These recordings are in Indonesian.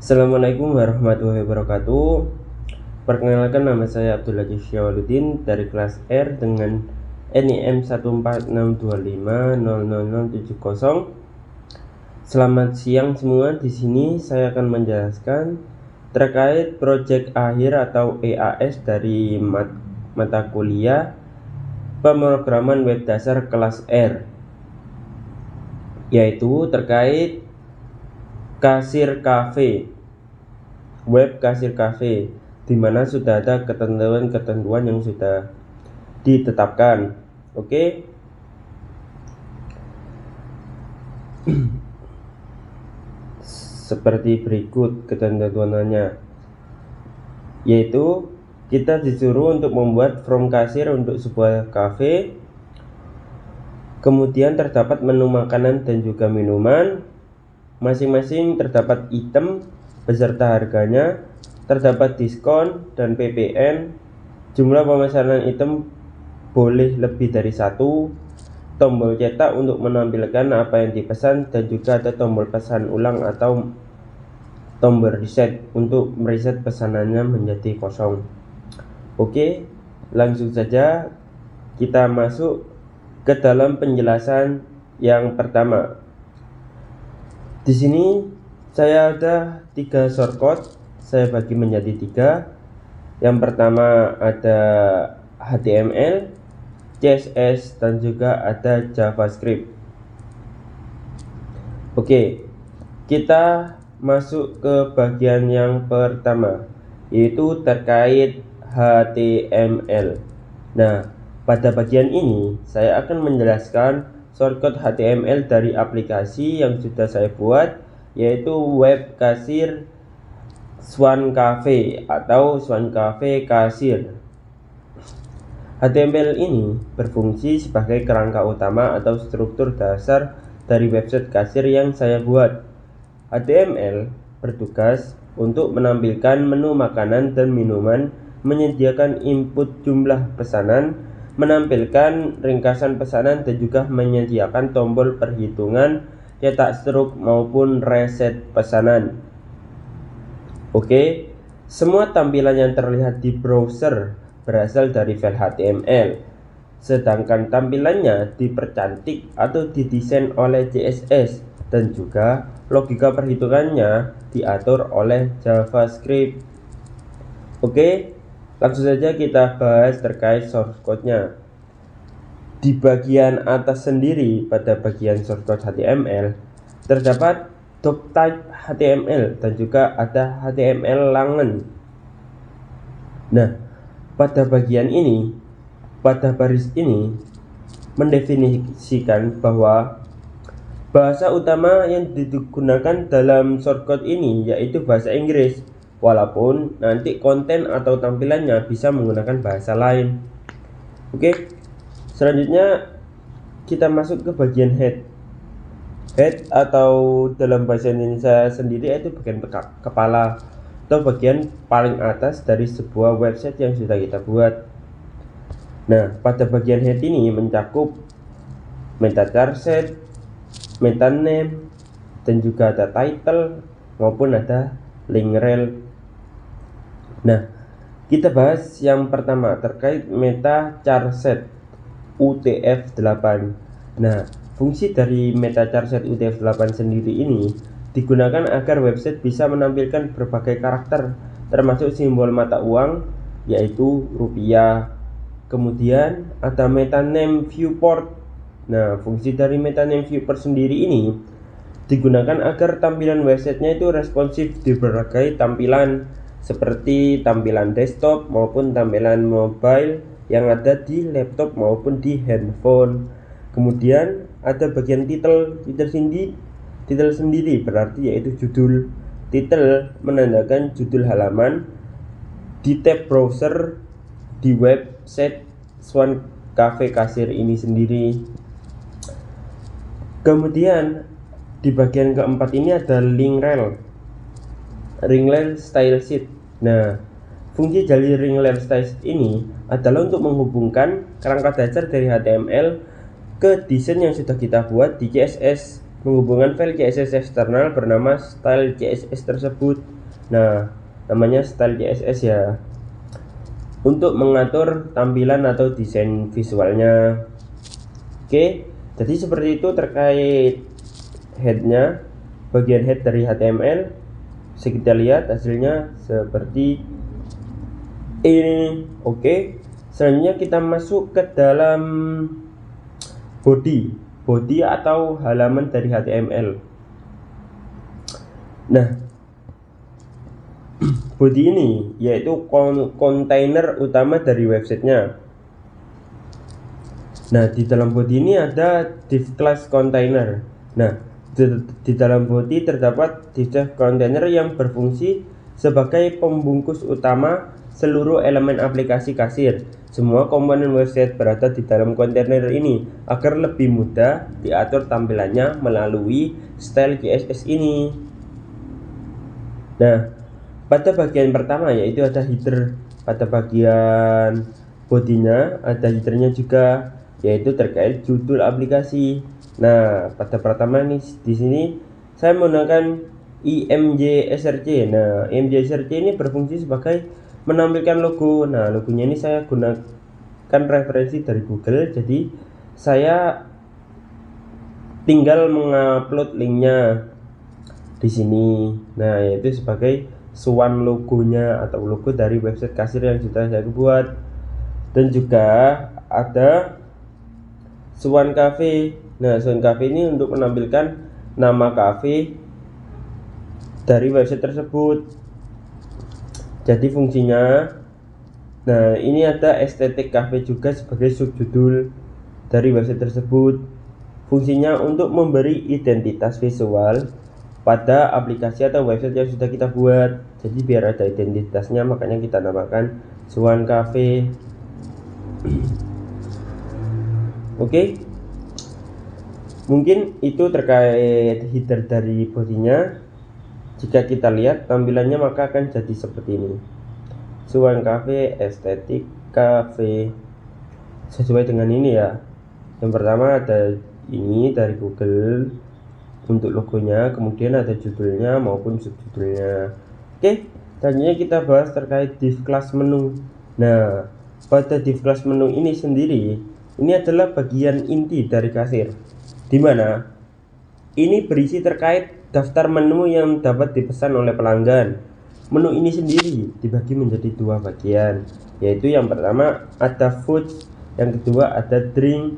Assalamualaikum warahmatullahi wabarakatuh. Perkenalkan, nama saya Abdullah Syawaludin dari kelas R dengan NIM 146250070. Selamat siang semua. Di sini saya akan menjelaskan terkait proyek akhir atau EAS dari mata kuliah pemrograman web dasar kelas R, yaitu terkait kasir kafe, web kasir kafe, di mana sudah ada ketentuan-ketentuan yang sudah ditetapkan. Oke. Seperti berikut ketentuannya, yaitu kita disuruh untuk membuat form kasir untuk sebuah kafe. Kemudian terdapat menu makanan dan juga minuman. Masing-masing terdapat item beserta harganya, terdapat diskon dan PPN. Jumlah pemesanan item boleh lebih dari satu. Tombol cetak untuk menampilkan apa yang dipesan, dan juga ada tombol pesan ulang atau tombol reset untuk mereset pesanannya menjadi kosong. Oke, langsung saja kita masuk ke dalam penjelasan yang pertama. Di sini saya ada 3 shortcut, saya bagi menjadi 3. Yang pertama ada HTML, CSS, dan juga ada JavaScript. Oke, kita masuk ke bagian yang pertama, yaitu terkait HTML. Nah, pada bagian ini saya akan menjelaskan shortcut HTML dari aplikasi yang sudah saya buat, yaitu web kasir Swan Cafe atau Swan Cafe Kasir. HTML ini berfungsi sebagai kerangka utama atau struktur dasar dari website kasir yang saya buat. HTML bertugas untuk menampilkan menu makanan dan minuman, menyediakan input jumlah pesanan, menampilkan ringkasan pesanan, dan juga menyediakan tombol perhitungan, cetak struk maupun reset pesanan. Oke, semua tampilan yang terlihat di browser berasal dari file HTML, sedangkan tampilannya dipercantik atau didesain oleh CSS, dan juga logika perhitungannya diatur oleh JavaScript. Oke, langsung saja kita bahas terkait source code-nya. Di bagian atas sendiri pada bagian source code HTML terdapat doctype HTML dan juga ada HTML Langen. Nah, pada bagian ini, pada baris ini mendefinisikan bahwa bahasa utama yang digunakan dalam shortcut ini yaitu bahasa Inggris, walaupun nanti konten atau tampilannya bisa menggunakan bahasa lain. Oke, selanjutnya kita masuk ke bagian head. Head atau dalam bahasa Indonesia sendiri itu bagian kepala atau bagian paling atas dari sebuah website yang sudah kita buat. Nah, pada bagian head ini mencakup meta charset, meta name, dan juga ada title maupun ada link rel. Nah, kita bahas yang pertama terkait meta charset UTF-8. Nah, fungsi dari meta charset UTF-8 sendiri ini digunakan agar website bisa menampilkan berbagai karakter, termasuk simbol mata uang yaitu rupiah. Kemudian ada meta name viewport. Nah, fungsi dari meta name viewport sendiri ini digunakan agar tampilan websitenya itu responsif di berbagai tampilan, seperti tampilan desktop maupun tampilan mobile yang ada di laptop maupun di handphone. Kemudian ada bagian title sendiri berarti yaitu judul. Title menandakan judul halaman di tab browser di website Swan Cafe Kasir ini sendiri. Kemudian di bagian keempat ini ada link rel style sheet. Nah, fungsi dari link rel style sheet ini adalah untuk menghubungkan kerangka dasar dari HTML ke desain yang sudah kita buat di CSS. menghubungkan file CSS eksternal bernama style CSS tersebut. Nah, namanya style CSS ya, untuk mengatur tampilan atau desain visualnya. Oke, jadi seperti itu terkait headnya, bagian head dari HTML. Kita lihat hasilnya seperti ini. Oke, selanjutnya kita masuk ke dalam body atau halaman dari HTML. Nah, body ini yaitu kontainer utama dari websitenya. Nah, di dalam body ini ada div class container. Nah, di dalam body terdapat div container yang berfungsi sebagai pembungkus utama seluruh elemen aplikasi kasir. Semua komponen website berada di dalam kontainer ini agar lebih mudah diatur tampilannya melalui style CSS ini. Nah, pada bagian pertama yaitu ada header. Pada bagian bodinya ada headernya juga, yaitu terkait judul aplikasi. Nah, pada pertama ini di sini saya menggunakan IMG SRC. Nah, IMG SRC ini berfungsi sebagai menampilkan logo. Nah, logonya ini saya gunakan referensi dari Google, jadi saya tinggal mengupload linknya di sini. Nah, yaitu sebagai swan logonya atau logo dari website kasir yang sudah saya buat. Dan juga ada Swan Cafe. Nah, Swan Cafe ini untuk menampilkan nama cafe dari website tersebut. Jadi fungsinya, nah ini ada estetik cafe juga sebagai subjudul dari website tersebut. Fungsinya untuk memberi identitas visual pada aplikasi atau website yang sudah kita buat. Jadi biar ada identitasnya, makanya kita namakan Swan Cafe. Oke, mungkin itu terkait header dari bodinya. Jika kita lihat tampilannya maka akan jadi seperti ini. Swan Cafe, estetik cafe, sesuai dengan ini ya. Yang pertama ada ini dari Google untuk logonya, kemudian ada judulnya maupun subjudulnya. Oke, selanjutnya kita bahas terkait div class menu. Nah, pada div class menu ini sendiri, ini adalah bagian inti dari kasir, dimana ini berisi terkait daftar menu yang dapat dipesan oleh pelanggan. Menu ini sendiri dibagi menjadi dua bagian, yaitu yang pertama ada food, yang kedua ada drink.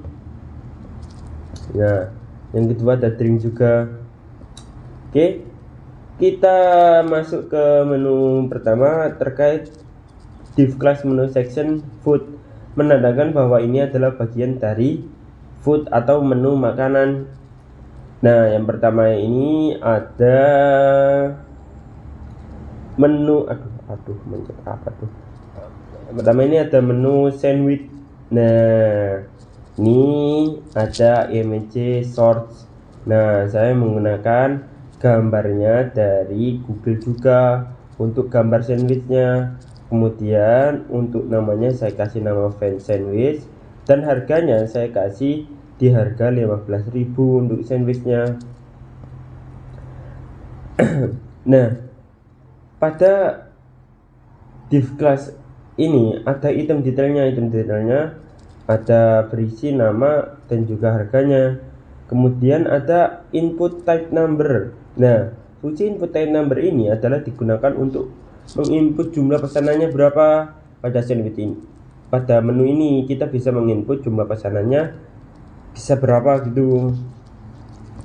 Nah, yang kedua ada drink juga. Oke, kita masuk ke menu pertama terkait div class menu section food, menandakan bahwa ini adalah bagian dari food atau menu makanan. Nah, yang pertama ini ada menu mencet apa tuh? Yang pertama ini ada menu sandwich. Nah, ini ada image source. Nah, saya menggunakan gambarnya dari Google juga untuk gambar sandwichnya. Kemudian untuk namanya saya kasih nama fan sandwich, dan harganya saya kasih di harga 15.000 untuk sandwichnya. Nah, pada div class ini ada item detailnya ada berisi nama dan juga harganya. Kemudian ada input type number. Nah, fungsi input type number ini adalah digunakan untuk menginput jumlah pesanannya berapa pada sandwich ini. Pada menu ini kita bisa menginput jumlah pesanannya bisa berapa gitu.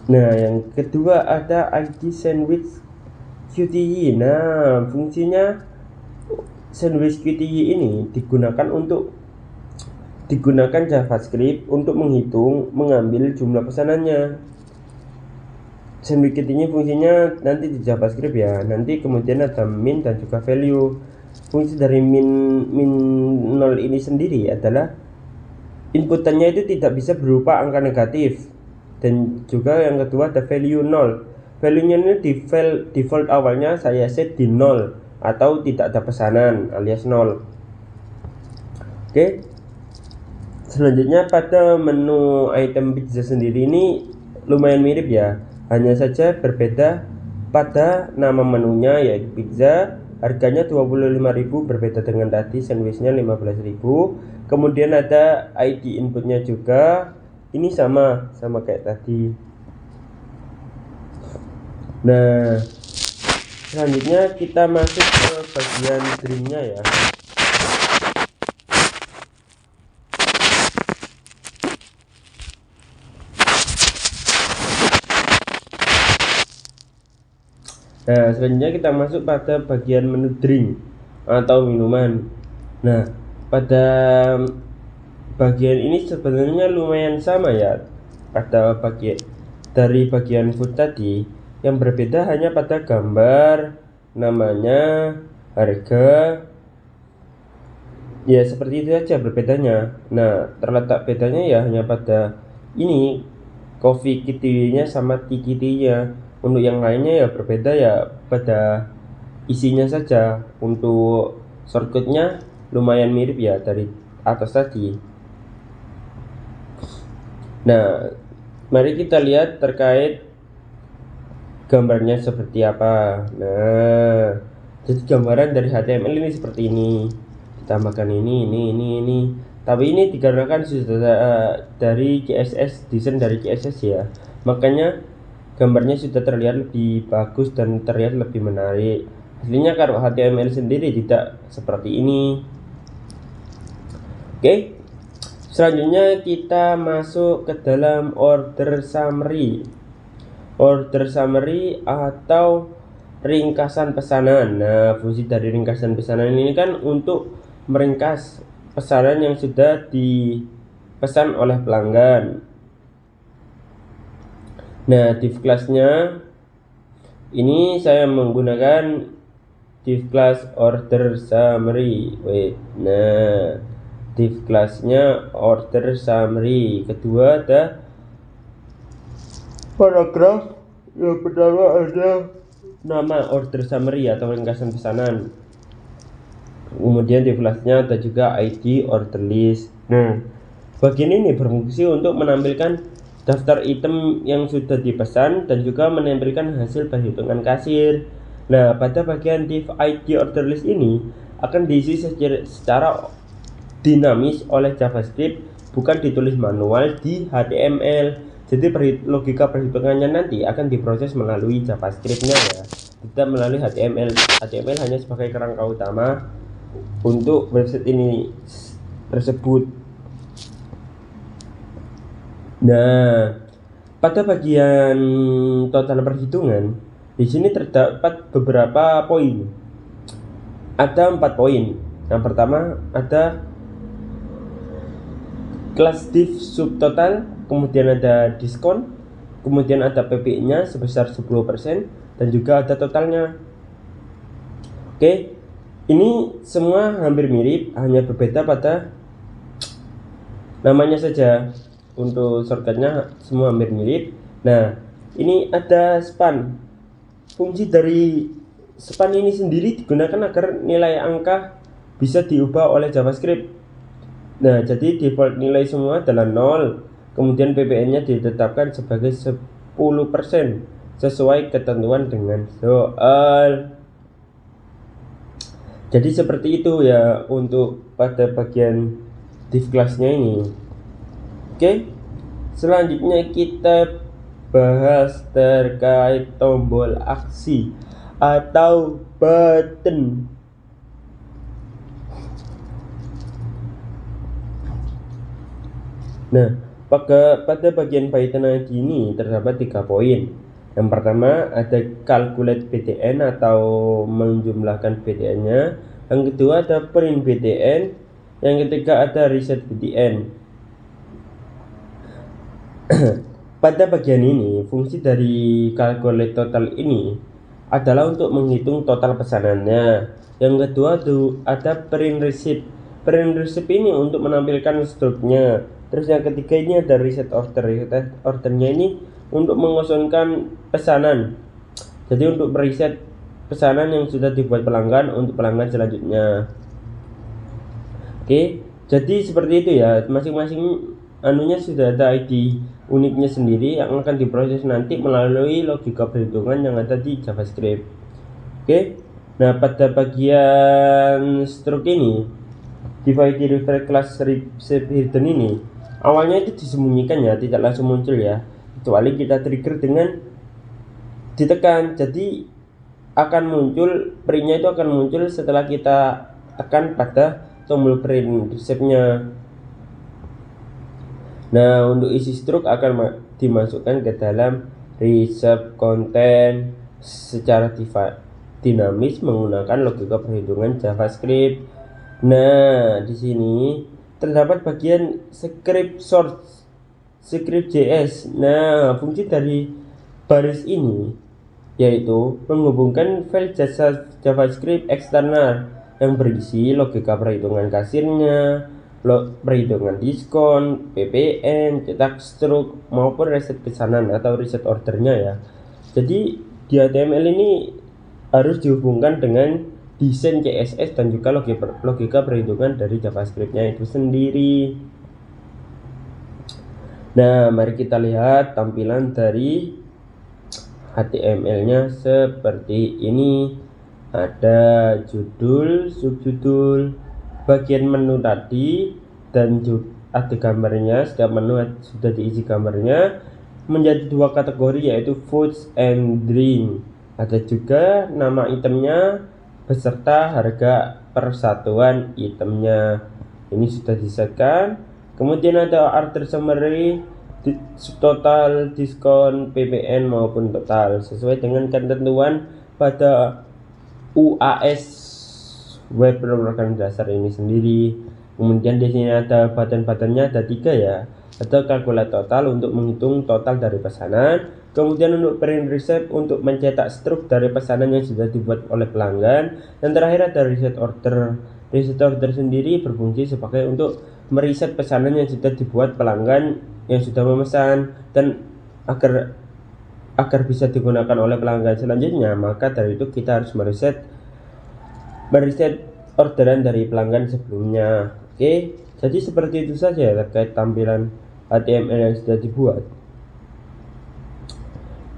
Nah, yang kedua ada ID sandwich QTY. Nah, fungsinya sandwich QTY ini digunakan JavaScript untuk menghitung mengambil jumlah pesanannya. Sandwich QTY fungsinya nanti di JavaScript ya. Nanti kemudian ada min dan juga value. Fungsi dari min 0 ini sendiri adalah inputannya itu tidak bisa berupa angka negatif. Dan juga yang kedua ada value 0. Value-nya ini default awalnya saya set di 0 atau tidak ada pesanan alias 0. Oke. Selanjutnya pada menu item pizza sendiri ini lumayan mirip ya. hanya saja berbeda pada nama menunya, yaitu pizza. Harganya 25.000, berbeda dengan tadi, sandwichnya 15.000. Kemudian ada ID inputnya juga, ini sama kayak tadi. Nah, selanjutnya kita masuk ke bagian drinknya ya. Nah, selanjutnya kita masuk pada bagian menu drink atau minuman. Nah, pada bagian ini sebenarnya lumayan sama ya pada bagian food tadi. Yang berbeda hanya pada gambar, namanya, harga. Ya seperti itu saja berbedanya. Nah, terletak bedanya ya hanya pada ini, coffee kitty-nya sama tea kitty-nya. Untuk yang lainnya ya berbeda ya pada isinya saja. Untuk shortcutnya lumayan mirip ya dari atas tadi. Nah, mari kita lihat terkait gambarnya seperti apa. Nah, jadi gambaran dari HTML ini seperti ini. Ditambahkan ini. Tapi ini dikarenakan sudah dari CSS, desain dari CSS ya. Makanya gambarnya sudah terlihat lebih bagus dan terlihat lebih menarik. Aslinya kalau HTML sendiri tidak seperti ini. Oke. Selanjutnya kita masuk ke dalam order summary. Order summary atau ringkasan pesanan. Nah, fungsi dari ringkasan pesanan ini kan untuk meringkas pesanan yang sudah dipesan oleh pelanggan. Nah, div class-nya ini saya menggunakan div class order summary. Nah, div class-nya order summary. Kedua ada paragraf. Yang pertama ada nama order summary atau ringkasan pesanan. Kemudian div class-nya ada juga ID order list. Nah, bagian ini berfungsi untuk menampilkan daftar item yang sudah dipesan dan juga menampilkan hasil perhitungan kasir. Nah, pada bagian div ID order list ini akan diisi secara dinamis oleh JavaScript, bukan ditulis manual di HTML. Jadi logika perhitungannya nanti akan diproses melalui JavaScript-nya ya, tidak melalui HTML. HTML hanya sebagai kerangka utama untuk website ini tersebut. Nah, pada bagian total perhitungan di sini terdapat beberapa poin. Ada 4 poin. Yang pertama ada kelas div subtotal, kemudian ada diskon, kemudian ada PP-nya sebesar 10% dan juga ada totalnya. Oke, ini semua hampir mirip, hanya berbeda pada namanya saja. Untuk shortcutnya semua hampir mirip. Nah, ini ada span. Fungsi dari span ini sendiri digunakan agar nilai angka bisa diubah oleh JavaScript. Nah, jadi default nilai semua adalah 0. Kemudian PPN-nya ditetapkan sebagai 10% sesuai ketentuan dengan soal. Jadi seperti itu ya untuk pada bagian div class-nya ini. Oke, selanjutnya kita bahas terkait tombol aksi atau button. Nah, pada bagian Python ID ini terdapat 3 poin. Yang pertama ada calculate BTN atau menjumlahkan BTN-nya. Yang kedua ada print BTN. Yang ketiga ada reset BTN. Pada bagian ini, fungsi dari calculate total ini adalah untuk menghitung total pesanannya. Yang kedua ada print receipt. Print receipt ini untuk menampilkan stoknya. Terus yang ketiga ini ada reset order. Reset ordernya ini untuk mengosongkan pesanan. Jadi untuk mereset pesanan yang sudah dibuat pelanggan untuk pelanggan selanjutnya. Oke, jadi seperti itu ya. Masing-masing anunya sudah ada ID uniknya sendiri yang akan diproses nanti melalui logika perhitungan yang ada di JavaScript. Oke. Nah, pada bagian struct ini, divide refer class shape hidden ini awalnya itu disembunyikan ya, tidak langsung muncul ya, kecuali kita trigger dengan ditekan. Jadi akan muncul printnya itu akan muncul setelah kita tekan pada tombol print reshape-nya. Nah, untuk isi struct akan dimasukkan ke dalam reshape content secara dinamis menggunakan logika perhitungan JavaScript. Nah, di sini terdapat bagian script source script.js. Nah, fungsi dari baris ini yaitu menghubungkan file JavaScript eksternal yang berisi logika perhitungan kasirnya, perhitungan diskon, PPN, cetak struk maupun reset pesanan atau reset ordernya ya. Jadi di HTML ini harus dihubungkan dengan desain CSS dan juga logika perhitungan dari JavaScript-nya itu sendiri. Nah, mari kita lihat tampilan dari HTML-nya seperti ini. Ada judul, subjudul, bagian menu tadi, dan ada gambarnya. Setiap menu sudah diisi gambarnya menjadi dua kategori, yaitu foods and drink. Ada juga nama itemnya beserta harga persatuan itemnya. Ini sudah disetkan. Kemudian ada order summary, total, diskon, PPN maupun total sesuai dengan ketentuan pada UAS web program dasar ini sendiri. Kemudian di sini ada button-buttonnya, ada 3 ya. Ada kalkulat total untuk menghitung total dari pesanan. Kemudian untuk print receipt untuk mencetak struk dari pesanan yang sudah dibuat oleh pelanggan. Dan terakhir ada reset order. Reset order sendiri berfungsi sebagai untuk mereset pesanan yang sudah dibuat pelanggan yang sudah memesan, dan agar bisa digunakan oleh pelanggan selanjutnya, maka dari itu kita harus mereset orderan dari pelanggan sebelumnya. Oke, jadi seperti itu saja terkait tampilan HTML yang sudah dibuat.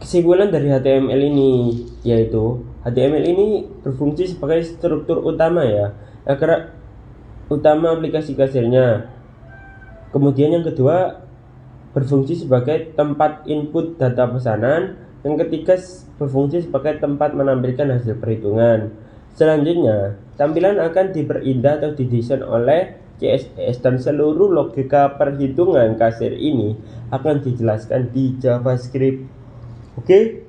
Kesimpulan dari HTML ini yaitu HTML ini berfungsi sebagai struktur utama ya, agar utama aplikasi kasirnya. Kemudian yang kedua berfungsi sebagai tempat input data pesanan. Yang ketiga berfungsi sebagai tempat menampilkan hasil perhitungan. Selanjutnya, tampilan akan diperindah atau didesain oleh CSS dan seluruh logika perhitungan kasir ini akan dijelaskan di JavaScript. Oke?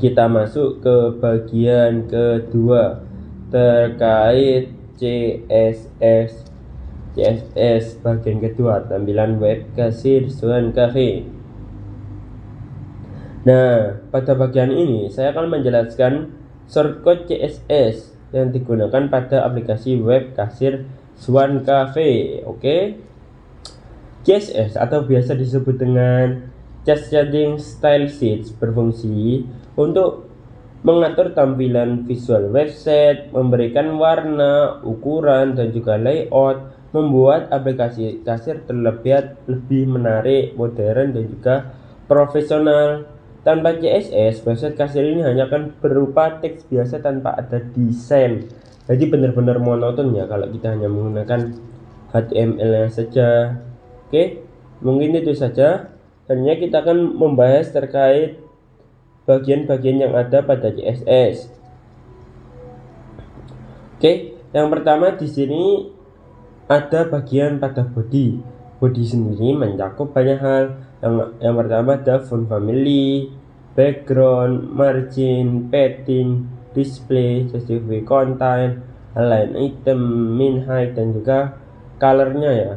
Kita masuk ke bagian kedua terkait CSS bagian kedua, tampilan web kasir Swan Cafe. Nah, pada bagian ini saya akan menjelaskan shortcut CSS yang digunakan pada aplikasi web kasir Swan Cafe. Oke? CSS atau biasa disebut dengan Cascading Style Sheets berfungsi untuk mengatur tampilan visual website, memberikan warna, ukuran, dan juga layout, membuat aplikasi kasir terlihat lebih menarik, modern, dan juga profesional. Tanpa CSS, website kasir ini hanya akan berupa teks biasa tanpa ada desain. Jadi benar-benar monoton ya kalau kita hanya menggunakan HTML saja. Oke, mungkin itu saja. Hanya kita akan membahas terkait bagian-bagian yang ada pada CSS. Oke, yang pertama di sini ada bagian pada body. Body sendiri mencakup banyak hal. Yang pertama ada font family, background, margin, padding, display, justify content, align item, min height, dan juga colornya ya.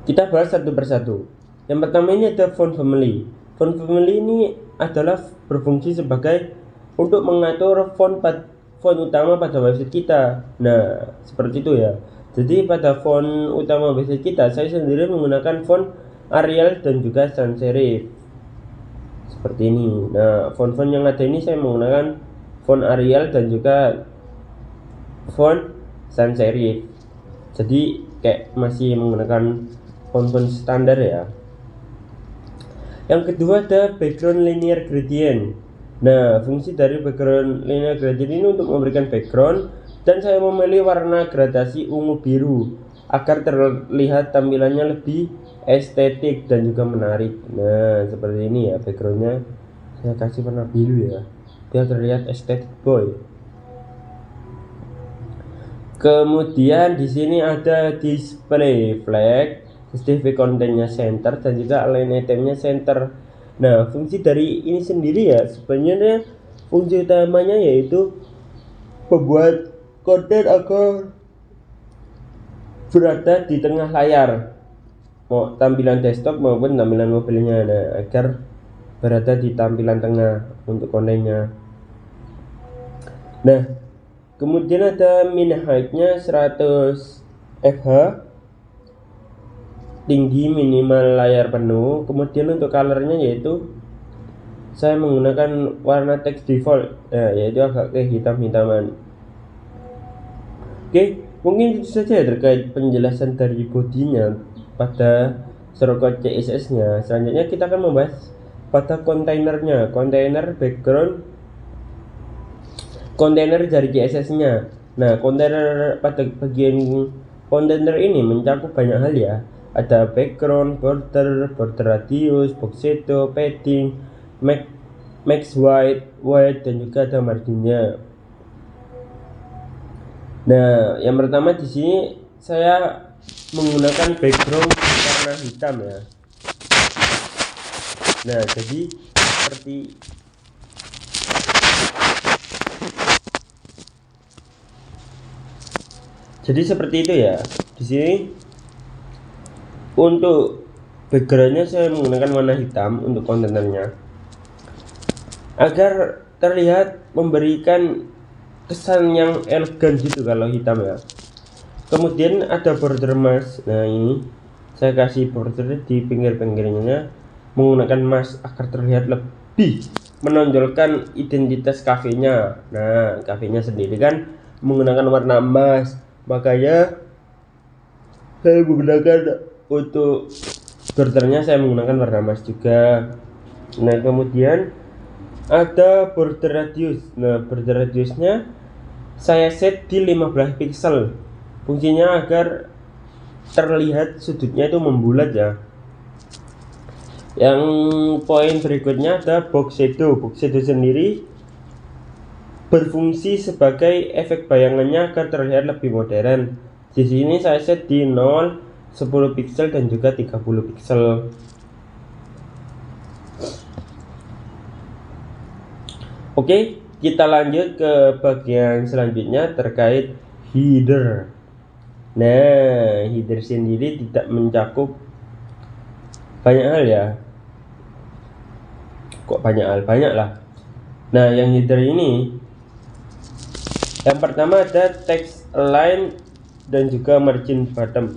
Kita bahas satu persatu. Yang pertama ini ada font family. Font family ini adalah berfungsi sebagai untuk mengatur font utama pada website kita. Nah, seperti itu ya. Jadi pada font utama website kita, saya sendiri menggunakan font Arial dan juga sans serif. Seperti ini. Nah, font-font yang ada ini saya menggunakan font Arial dan juga font sans serif. Jadi kayak masih menggunakan font standar ya. Yang kedua ada background linear gradient. Nah, fungsi dari background linear gradient ini untuk memberikan background, dan saya memilih warna gradasi ungu biru agar terlihat tampilannya lebih estetik dan juga menarik. Nah, seperti ini ya backgroundnya, saya kasih warna biru ya, biar terlihat estetik boy. Kemudian di sini ada display flag, display kontennya center, dan juga align itemnya center. Nah, fungsi dari ini sendiri ya sebenarnya fungsi utamanya yaitu membuat konten agar berada di tengah layar, mau tampilan desktop maupun tampilan mobilnya. Nah, agar berada di tampilan tengah untuk kontennya. Nah, kemudian ada min height-nya 100 fh, tinggi minimal layar penuh. Kemudian untuk colornya yaitu saya menggunakan warna text default, yaitu agak ke hitam-hitaman. Oke, mungkin itu saja terkait penjelasan dari bodinya pada shortcut CSS-nya. Selanjutnya kita akan membahas pada kontainernya, kontainer background, kontainer dari CSS-nya. Nah, kontainer pada bagian kontainer ini mencakup banyak hal ya. Ada background, border radius, box shadow, padding, max white, dan juga ada marginnya. Nah, yang pertama di sini saya menggunakan background warna hitam ya. Nah, jadi seperti itu ya. Di sini untuk backgroundnya saya menggunakan warna hitam untuk kontainernya agar terlihat memberikan kesan yang elegan gitu kalau hitam ya. Kemudian ada border mask. Nah, ini saya kasih border di pinggir-pinggirnya menggunakan mask agar terlihat lebih menonjolkan identitas kafenya. Nah, kafenya sendiri kan menggunakan warna emas, makanya saya menggunakan untuk bordernya saya menggunakan warna emas juga. Nah, kemudian ada border radius. Nah, border radiusnya saya set di 15 pixel. Fungsinya agar terlihat sudutnya itu membulat ya. Yang poin berikutnya ada box shadow. Box shadow sendiri berfungsi sebagai efek bayangannya agar terlihat lebih modern. Di sini saya set di 0, 10 pixel dan juga 30 pixel. Oke, kita lanjut ke bagian selanjutnya terkait header. Nah, header sendiri tidak mencakup banyak hal ya. Kok banyak hal? Banyak lah. Nah, yang header ini yang pertama ada text align dan juga margin bottom.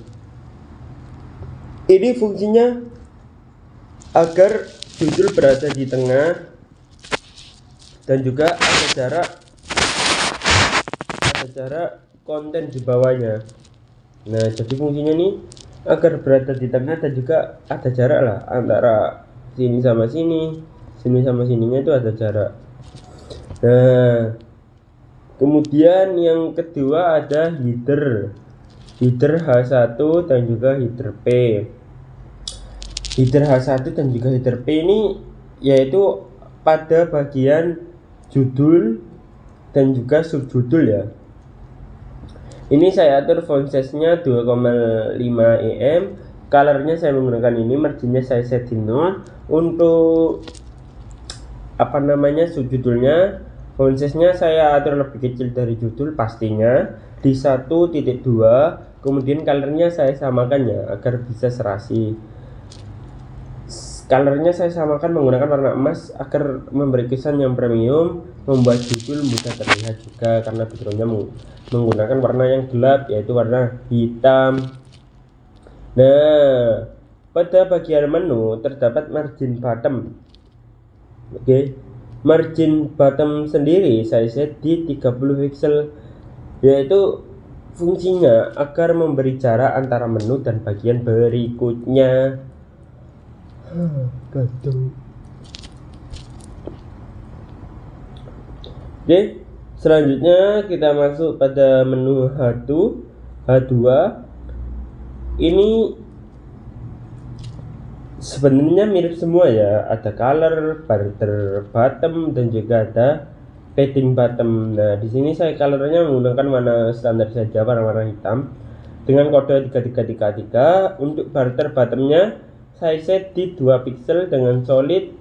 Ini fungsinya agar judul berada di tengah dan juga ada jarak konten di bawahnya. Nah, jadi fungsinya nih agar berada di tengah dan juga ada jarak lah antara sini sama sini, sini sama sininya itu ada jarak. Nah, kemudian yang kedua ada header H1 dan juga header P. Header H1 dan juga header P ini yaitu pada bagian judul dan juga subjudul ya. Ini saya atur font size-nya 2,5 em. Colornya saya menggunakan ini, marginnya saya set di 0. Untuk subjudulnya, font size-nya saya atur lebih kecil dari judul pastinya di 1.2. Kemudian colornya saya samakan ya agar bisa serasi. Colornya saya samakan menggunakan warna emas agar memberi kesan yang premium, membuat judul mudah terlihat juga karena backgroundnya menggunakan warna yang gelap yaitu warna hitam. Nah, pada bagian menu terdapat margin bottom. Oke, margin bottom sendiri saya set di 30 pixel, yaitu Fungsinya agar memberi jarak antara menu dan bagian berikutnya. Oke, selanjutnya kita masuk pada menu H2. Ini sebenarnya mirip semua ya, ada color, border bottom, dan juga ada padding bottom. Nah, di sini saya colornya menggunakan warna standar saja, warna hitam dengan kode 3333. Untuk border bottomnya saya set di 2 pixel dengan solid,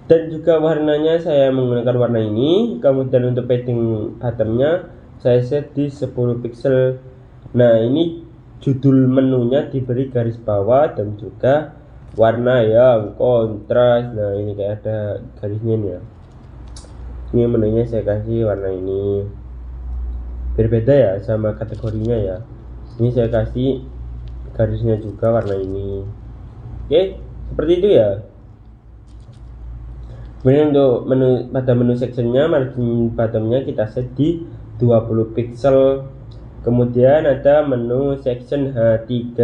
dan juga warnanya saya menggunakan warna ini. Kemudian untuk padding bottomnya saya set di 10 pixel. Nah, ini judul menunya diberi garis bawah dan juga warna yang kontras. Nah, ini kayak ada garisnya nih ya. Ini menunya saya kasih warna ini, berbeda ya sama kategorinya ya. Ini saya kasih garisnya juga warna ini. Oke, seperti itu ya. Kemudian untuk pada menu sectionnya, margin bottomnya kita set di 20 pixel. Kemudian ada menu section H3.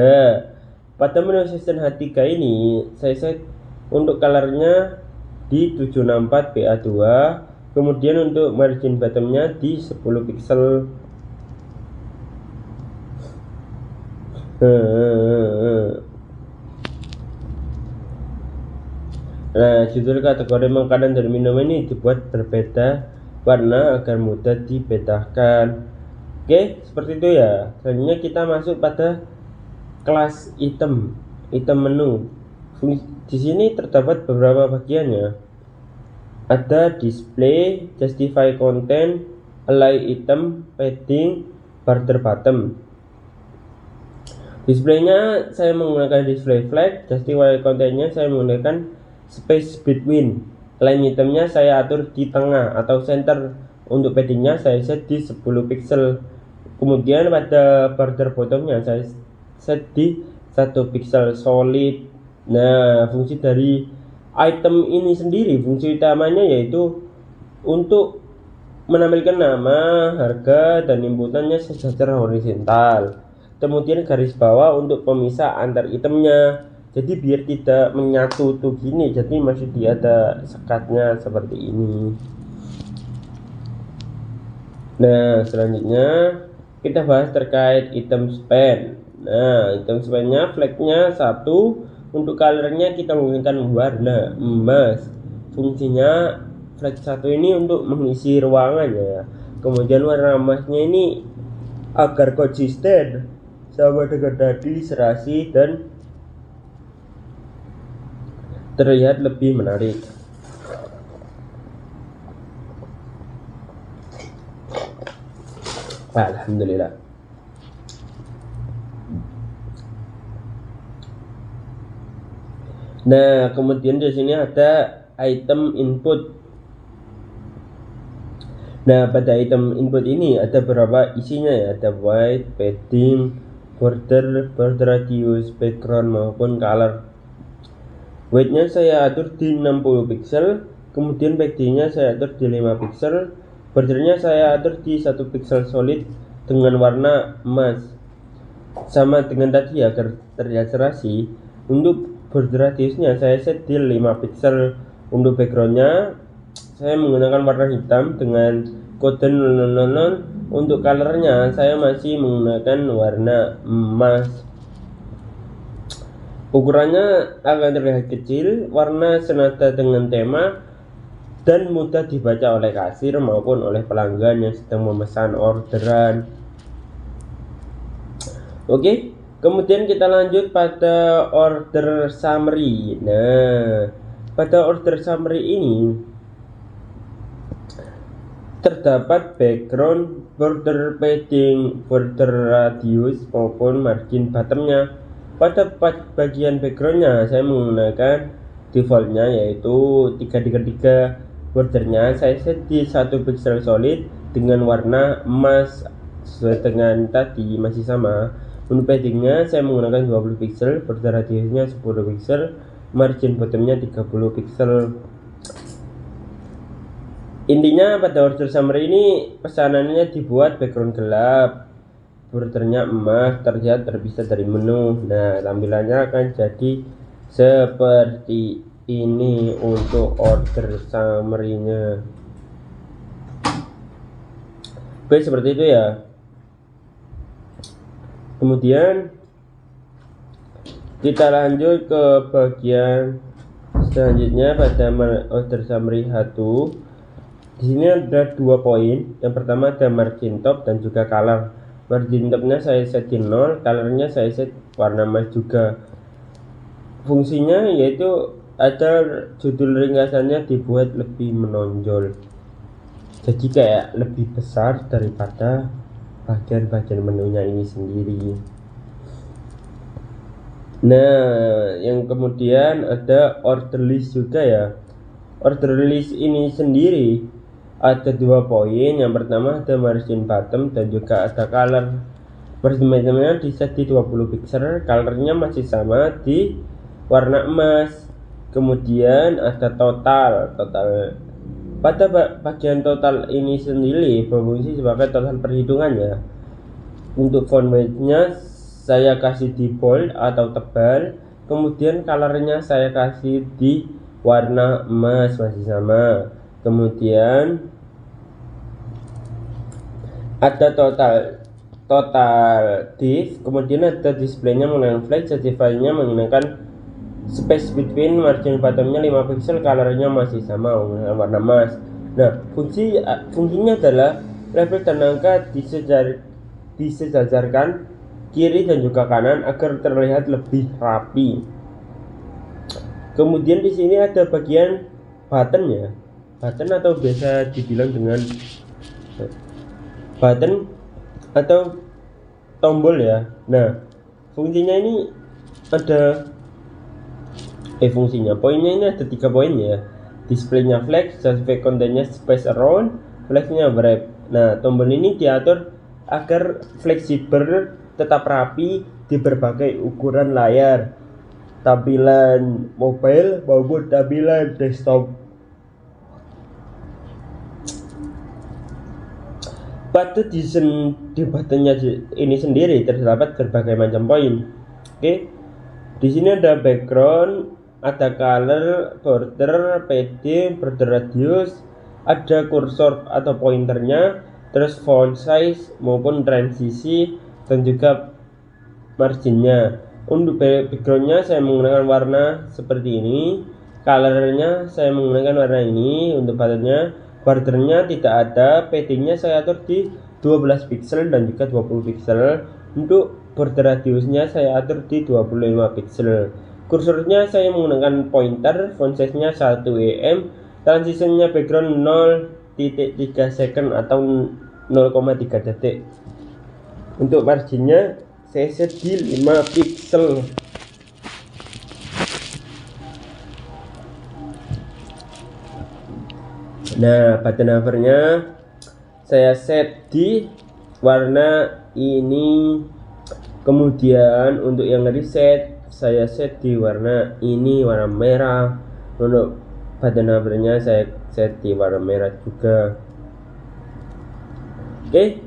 Pada menu section H3 ini saya set untuk colornya di 764 PA2. Kemudian untuk margin bottomnya di 10 pixel. Nah, judul kategori makanan dan minuman ini dibuat berbeda warna agar mudah dibedakan. Oke, seperti itu ya. Selanjutnya kita masuk pada kelas item menu. Di sini terdapat beberapa bagiannya. Ada display, justify content, align item, padding, border bottom. Displaynya saya menggunakan display flag, justify contentnya saya menggunakan space between. Line itemnya saya atur di tengah atau center. Untuk paddingnya saya set di 10 pixel. Kemudian pada border bottomnya saya set di 1 pixel solid. Nah, fungsi dari item ini sendiri, fungsi utamanya yaitu untuk menampilkan nama, harga, dan inputannya secara horizontal. Kemudian garis bawah untuk pemisah antar itemnya. Jadi biar tidak menyatu tuh gini, jadi masih ada sekatnya seperti ini. Nah, selanjutnya kita bahas terkait item span. Nah, item span-nya flagnya 1. Untuk colornya kita menggunakan warna emas. Fungsinya flag 1 ini untuk mengisi ruangan ya. Kemudian warna emasnya ini agar konsisten sama dengan tadi, serasi, dan terlihat lebih menarik. Alhamdulillah. Nah, kemudian di sini ada item input. Nah, pada item input ini ada beberapa isinya ya. Ada white, padding, border radius, background maupun color. White-nya saya atur di 60 pixel. Kemudian paddingnya saya atur di 5 pixel. Bordernya saya atur di 1 pixel solid dengan warna emas. Sama dengan tadi agar terlihat serasi. Untuk border radiusnya saya set di 5 pixel. Untuk backgroundnya saya menggunakan warna hitam dengan kode 000. Untuk colornya saya masih menggunakan warna emas. Ukurannya akan terlihat kecil, warna senada dengan tema, dan mudah dibaca oleh kasir maupun oleh pelanggan yang sedang memesan orderan. Oke, kemudian kita lanjut pada order summary. Nah, pada order summary ini terdapat background, border padding, border radius maupun margin bottomnya. Pada bagian backgroundnya saya menggunakan defaultnya yaitu 333. Bordernya saya set di 1 pixel solid dengan warna emas sesuai dengan tadi, masih sama. Untuk paddingnya saya menggunakan 20 pixel, border radiusnya 10 pixel, margin bottomnya 30 pixel. Intinya pada order summary ini pesanannya dibuat background gelap, bordernya emas terlihat terpisah dari menu. Nah, tampilannya akan jadi seperti ini untuk order summary-nya. Oke, seperti itu ya. Kemudian kita lanjut ke bagian selanjutnya pada order summary H2. Di sini ada 2 poin. Yang pertama ada margin top dan juga color. Margin topnya saya set di 0, colornya saya set warna emas juga. Fungsinya yaitu ada judul ringkasannya dibuat lebih menonjol, jadi kayak lebih besar daripada bagian-bagian menunya ini sendiri. Nah, yang kemudian ada order list juga ya. Order list ini sendiri ada 2 poin. Yang pertama ada margin bottom dan juga ada color. Margin bottomnya di set di 20 pixel, colornya masih sama di warna emas. Kemudian ada total. Pada bagian total ini sendiri berfungsi sebagai total perhitungannya. Untuk font weight-nya saya kasih di bold atau tebal. Kemudian colornya saya kasih di warna emas masih sama. Kemudian ada total div. Kemudian ada displaynya menggunakan flag, justify-nya menggunakan space between, margin bottomnya 5 pixel, colornya masih sama warna emas. Nah, fungsinya adalah label dan angka disejajarkan kiri dan juga kanan agar terlihat lebih rapi. Kemudian di sini ada bagian button ya, button atau biasa dibilang dengan button atau tombol ya. Nah, fungsinya ini ada poinnya ini ada 3 poin ya. Displaynya flex, justify containnya space around, flexnya wrap. Nah, tombol ini diatur agar fleksibel, tetap rapi di berbagai ukuran layar, tampilan mobile maupun tampilan desktop. Pada desain di buttonnya ini sendiri terdapat berbagai macam poin. Oke, di sini ada background, ada color, border, padding, border radius, ada kursor atau pointernya, terus font size maupun transisi dan juga marginnya. Untuk backgroundnya saya menggunakan warna seperti ini, colornya saya menggunakan warna ini. Untuk bordernya tidak ada, paddingnya saya atur di 12 pixel dan juga 20 pixel. Untuk border radiusnya saya atur di 25 pixel. Kursornya saya menggunakan pointer, font size-nya 1 em, transitionnya background 0.3 second atau 0,3 detik. Untuk marginnya saya set di 5 pixel. Nah, button hovernya saya set di warna ini. Kemudian untuk yang reset saya set di warna ini, warna merah. Untuk button hovernya saya set di warna merah juga. Oke,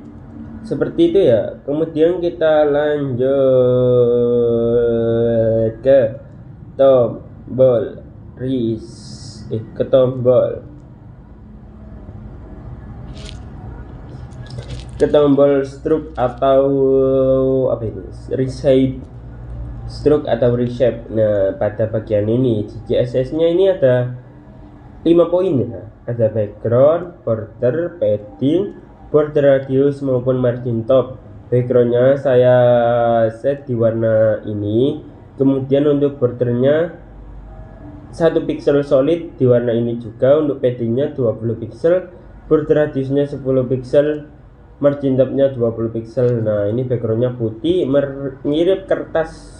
seperti itu ya. Kemudian kita lanjut ke tombol stroke atau apa ini, reshape. Nah, pada bagian ini CSS-nya ini ada 5 poin ya. Ada background, border, padding, border radius maupun margin top. Backgroundnya saya set di warna ini. Kemudian untuk bordernya 1 pixel solid di warna ini juga. Untuk paddingnya 20 pixel, border radiusnya 10 pixel, margin topnya 20 pixel. Nah, ini backgroundnya putih, mirip kertas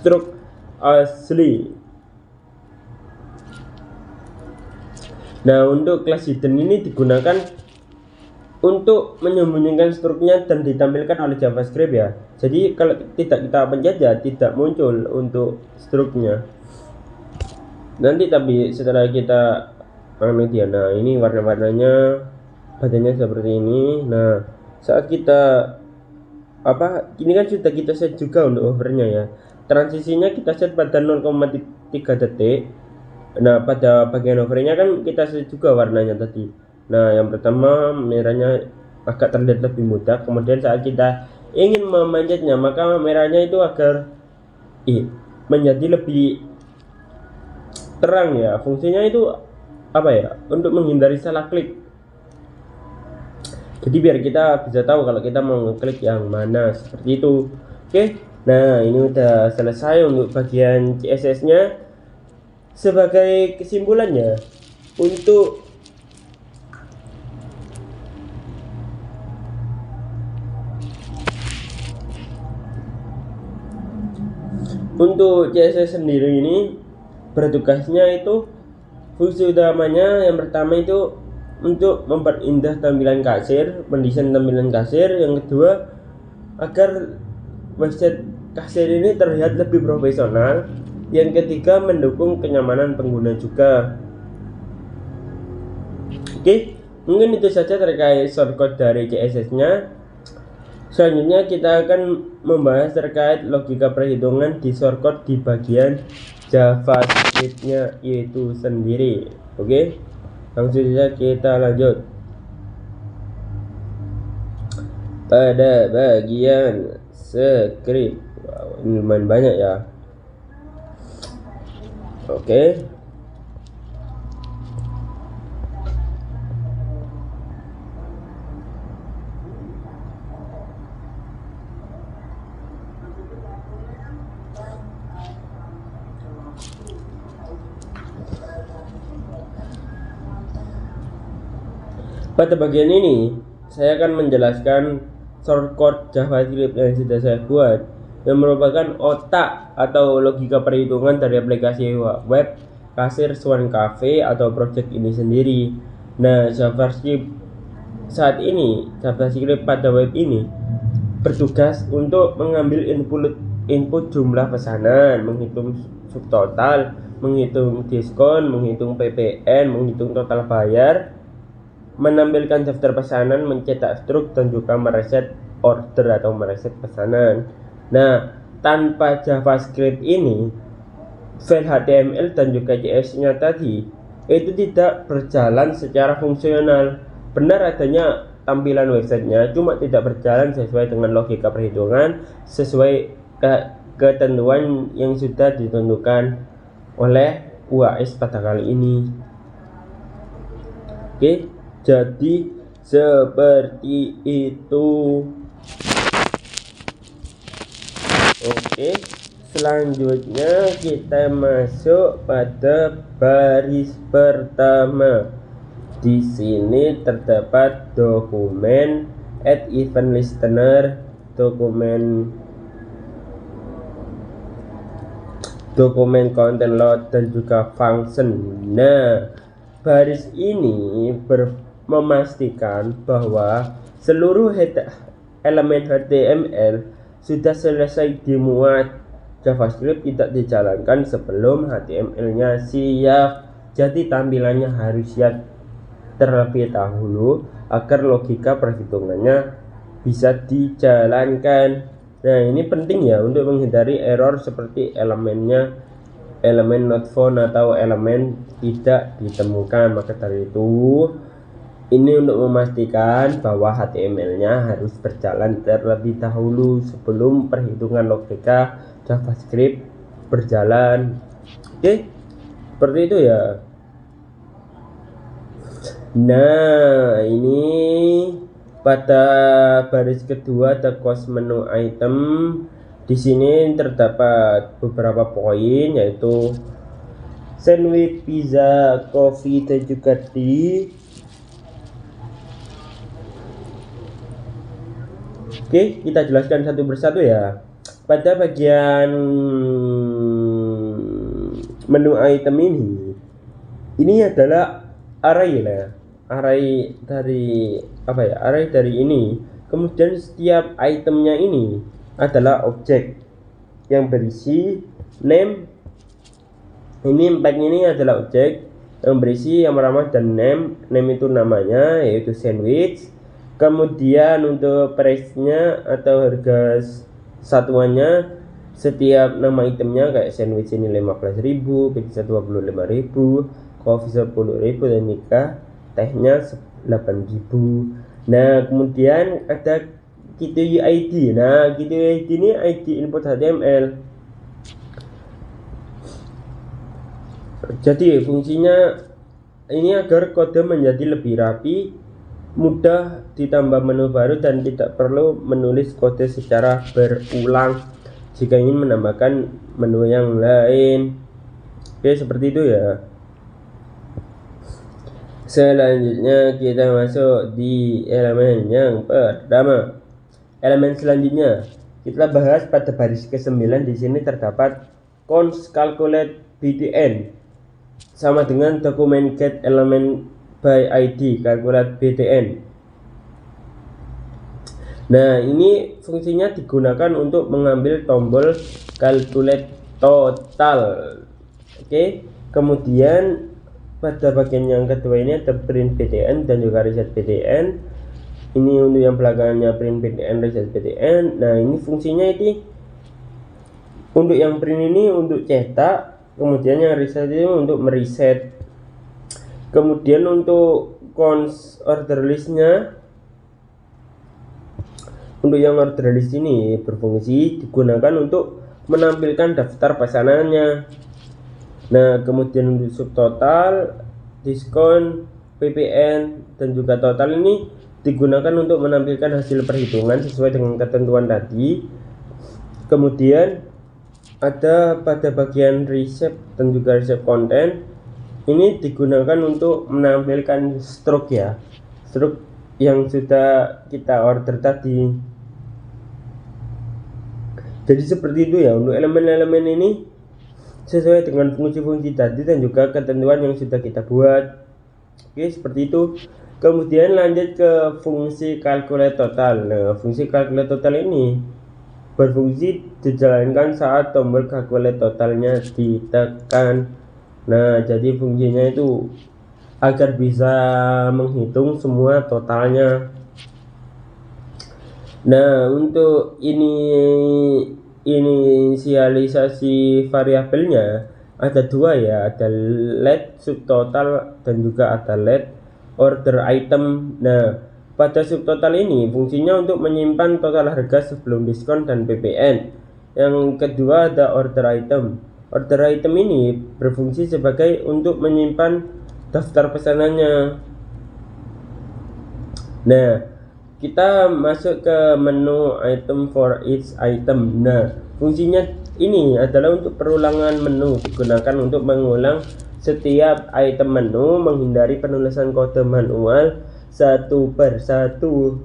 stroke asli. Nah, untuk class hidden ini digunakan untuk menyembunyikan struknya dan ditampilkan oleh JavaScript ya. Jadi kalau tidak kita pencet ya tidak muncul untuk struknya. Nanti tapi setelah kita dia. Nah, ini warna-warnanya badannya seperti ini. Nah, saat kita ini kan sudah kita set juga untuk hovernya ya. Transisinya kita set pada 0,3 detik. Nah, pada bagian hovernya kan kita set juga warnanya tadi. Nah, yang pertama merahnya agak terlihat lebih mudah. Kemudian saat kita ingin memanjatnya, maka merahnya itu agar menjadi lebih terang ya. Fungsinya itu apa ya? Untuk menghindari salah klik. Jadi biar kita bisa tahu kalau kita mau ngeklik yang mana, seperti itu. Oke. Nah, ini udah selesai untuk bagian CSS-nya. Sebagai kesimpulannya, untuk CSS sendiri ini bertugasnya itu fungsi utamanya yang pertama itu untuk memperindah tampilan kasir, mendesain tampilan kasir. Yang kedua, agar website kasir ini terlihat lebih profesional. Yang ketiga, mendukung kenyamanan pengguna juga. Oke, mungkin itu saja terkait shortcut dari CSS-nya. Selanjutnya kita akan membahas terkait logika perhitungan di shortcut di bagian JavaScript-nya itu sendiri. Oke, langsung saja kita lanjut pada bagian script. Wow, ini lumayan banyak ya. Oke. Pada bagian ini saya akan menjelaskan shortcut JavaScript yang sudah saya buat, yang merupakan otak atau logika perhitungan dari aplikasi web kasir Swan Cafe atau project ini sendiri. Nah, JavaScript pada web ini bertugas untuk mengambil input jumlah pesanan, menghitung subtotal, menghitung diskon, menghitung PPN, menghitung total bayar, menampilkan daftar pesanan, mencetak struk, dan juga mereset order atau mereset pesanan. Nah, tanpa JavaScript ini, file HTML dan juga CSS-nya tadi itu tidak berjalan secara fungsional. Benar adanya tampilan websitenya, cuma tidak berjalan sesuai dengan logika perhitungan, sesuai ketentuan yang sudah ditentukan oleh UAS pada kali ini. Oke, jadi seperti itu. Oke, selanjutnya kita masuk pada baris pertama. Di sini terdapat dokumen add event listener, dokumen content load, dan juga function. Nah, baris ini memastikan bahwa seluruh elemen HTML sudah selesai dimuat. JavaScript tidak dijalankan sebelum HTML-nya siap. Jadi tampilannya harus siap terlebih dahulu agar logika perhitungannya bisa dijalankan. Nah, ini penting ya untuk menghindari error seperti elemen not found atau elemen tidak ditemukan. Maka dari itu, ini untuk memastikan bahwa HTML-nya harus berjalan terlebih dahulu sebelum perhitungan logika JavaScript berjalan. Oke, seperti itu ya. Nah, ini pada baris kedua ada cost menu item. Di sini terdapat beberapa poin, yaitu sandwich, pizza, coffee, dan juga tea. Oke, kita jelaskan satu persatu ya. Pada bagian menu item ini adalah array dari ini. Kemudian setiap itemnya ini adalah objek yang berisi name. Ini ini adalah objek yang berisi yang pertama dan name itu namanya, yaitu sandwich. Kemudian untuk price-nya atau harga satuannya, setiap nama itemnya kayak sandwich ini 15.000, pizza 25.000, coffee 10.000, dan jika tehnya 8.000. Nah, kemudian ada Gitu ID. Nah, Gitu ID ini ID input HTML. Jadi fungsinya ini agar kode menjadi lebih rapi, mudah ditambah menu baru, dan tidak perlu menulis kode secara berulang jika ingin menambahkan menu yang lain. Oke, seperti itu ya. Selanjutnya kita masuk di elemen yang pertama. Elemen selanjutnya kita bahas pada baris ke-9. Di sini terdapat const calculate btn sama dengan dokumen get element by id calculate btn. Nah, ini fungsinya digunakan untuk mengambil tombol calculate total. Oke, kemudian pada bagian yang kedua ini ada print btn dan juga reset btn. Ini untuk yang belakangnya print btn, reset btn. Nah, ini fungsinya ini untuk yang print ini untuk cetak, kemudian yang reset itu untuk mereset. Kemudian untuk const order listnya, untuk yang order list ini berfungsi digunakan untuk menampilkan daftar pesanannya. Nah, kemudian untuk subtotal, diskon, ppn, dan juga total ini digunakan untuk menampilkan hasil perhitungan sesuai dengan ketentuan tadi. Kemudian ada pada bagian receipt dan juga receipt konten, ini digunakan untuk menampilkan stroke ya, stroke yang sudah kita order tadi. Jadi seperti itu ya untuk elemen-elemen ini, sesuai dengan fungsi-fungsi tadi dan juga ketentuan yang sudah kita buat. Oke, seperti itu. Kemudian lanjut ke fungsi calculate total. Nah, fungsi calculate total ini berfungsi dijalankan saat tombol calculate totalnya ditekan. Nah, jadi fungsinya itu agar bisa menghitung semua totalnya. Nah, untuk inisialisasi variabelnya ada dua ya, ada let subtotal dan juga ada let order item. Nah, pada subtotal ini fungsinya untuk menyimpan total harga sebelum diskon dan ppn. Yang kedua ada order item. Order item ini berfungsi sebagai untuk menyimpan daftar pesanannya. Nah, kita masuk ke menu item for each item. Nah, fungsinya ini adalah untuk perulangan menu, digunakan untuk mengulang setiap item menu, menghindari penulisan kode manual satu per satu.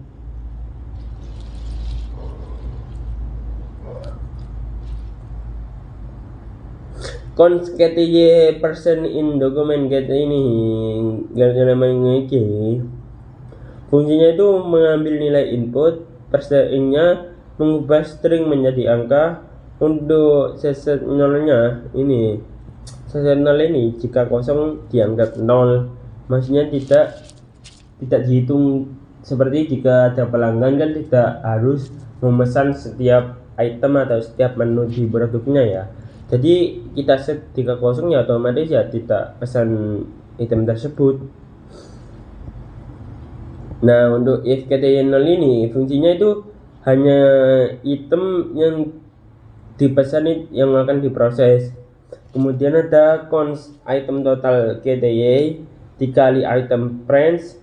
Const person in document get ini namanya fungsinya itu mengambil nilai input, perstringnya mengubah string menjadi angka. Untuk set nolnya ini, set nol ini jika kosong dianggap nol, maksudnya tidak dihitung seperti jika ada pelanggan kan tidak harus memesan setiap item atau setiap menu di produknya ya. Jadi kita set jika kosong ya otomatis ya tidak pesan item tersebut. Nah, untuk if KTY0 ini fungsinya itu hanya item yang dipesan yang akan diproses. Kemudian ada const item total KTY dikali item price,